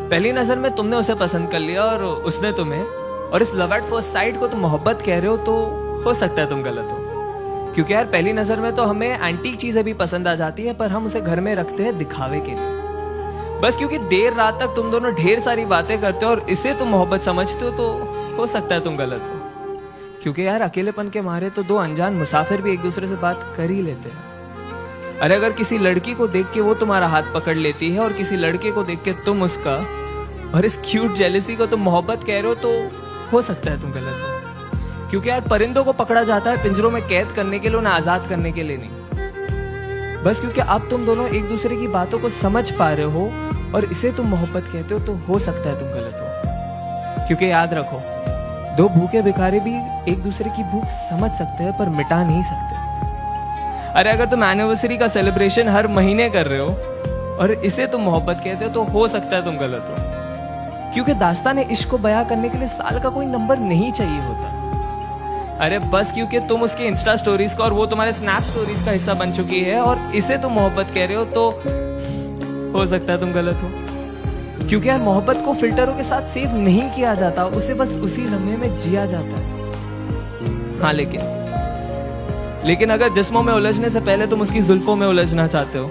पहली नजर में तुमने उसे पसंद कर लिया और उसने तुम्हें, और इस लव एट फर्स्ट साइट को तुम मोहब्बत कह रहे हो, तो हो सकता है तुम गलत हो। क्योंकि यार पहली नजर में तो हमें एंटीक चीजें भी पसंद आ जाती है, पर हम उसे घर में रखते हैं दिखावे के लिए। बस क्योंकि देर रात तक तुम दोनों ढेर सारी बातें करते हो और इसे तुम मोहब्बत समझते हो, तो हो सकता है तुम गलत हो। क्योंकि यार अकेलेपन के मारे तो दो अनजान मुसाफिर भी एक दूसरे से बात कर ही लेते हैं। अरे अगर किसी लड़की को देख के वो तुम्हारा हाथ पकड़ लेती है और किसी लड़के को देख के तुम उसका, और इस क्यूट जेलसी को तुम मोहब्बत कह रहे हो, तो हो सकता है तुम गलत हो। क्योंकि यार परिंदों को पकड़ा जाता है पिंजरों में कैद करने के लिए, उन्हें आजाद करने के लिए नहीं। बस क्योंकि अब तुम दोनों एक दूसरे की बातों को समझ पा रहे हो और इसे तुम मोहब्बत कहते हो, तो हो सकता है तुम गलत हो। क्योंकि याद रखो, दो भूखे भिखारी भी एक दूसरे की भूख समझ सकते हैं पर मिटा नहीं सकते। अरे अगर तुम एनिवर्सरी का सेलिब्रेशन हर महीने कर रहे हो और इसे तुम मोहब्बत कहते हो, तो हो सकता है तुम गलत हो। क्योंकि दास्तान इश्क को बयां करने के लिए साल का कोई नंबर नहीं चाहिए होता। अरे बस क्योंकि तुम उसके इंस्टा स्टोरीज का और वो तुम्हारे स्नैप स्टोरीज का हिस्सा बन चुकी है और इसे तुम मोहब्बत कह रहे हो, तो हो सकता है तुम गलत हो। क्योंकि यार मोहब्बत को फिल्टरों के साथ सेव नहीं किया जाता, उसे बस उसी लम्हे में जिया जाता है। हाँ लेकिन अगर जिस्मों में उलझने से पहले तुम उसकी जुल्फों में उलझना चाहते हो,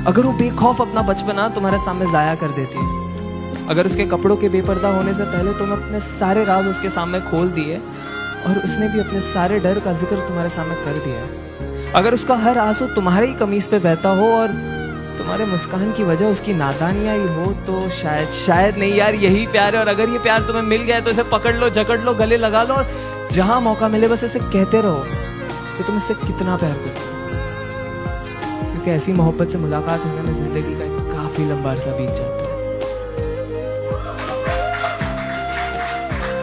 अगर वो बेखौफ अपना बचपना तुम्हारे सामने जाया कर देती है, अगर उसके कपड़ों के बेपर्दा होने से पहले तुम अपने सारे राज उसके सामने खोल दिए और उसने भी अपने सारे डर का जिक्र तुम्हारे सामने कर दिया, अगर उसका हर आंसू तुम्हारे ही कमीज पे बहता हो और तुम्हारे मुस्कान की वजह उसकी नादानियां ही हो, तो शायद नहीं यार यही प्यार है। और अगर ये प्यार तुम्हें मिल गया है तो इसे पकड़ लो, जकड़ लो, गले लगा लो और जहां मौका मिले बस इसे कहते रहो कि तुम इससे कितना प्यार करते हो। क्योंकि ऐसी मोहब्बत से मुलाकात होने में जिंदगी का काफी लंबा अरसा बीत जाता है।